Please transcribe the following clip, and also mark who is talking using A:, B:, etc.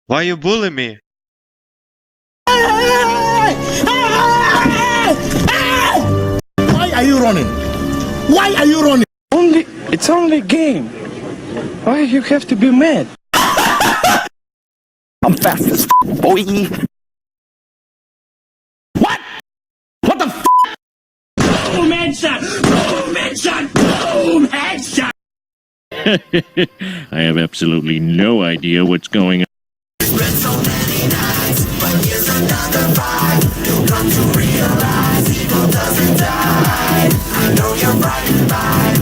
A: Why you bully me?
B: Why are you running? Why are you running?
C: It's only a game. Why you have to be mad?
B: I'm fast as boy. What? What the f? Boom headshot! Boom headshot! Boom headshot!
D: I have absolutely no idea what's going on.
E: Spent so many nights, but here's another fight. You'll come to realize evil doesn't die. I know you're right and right.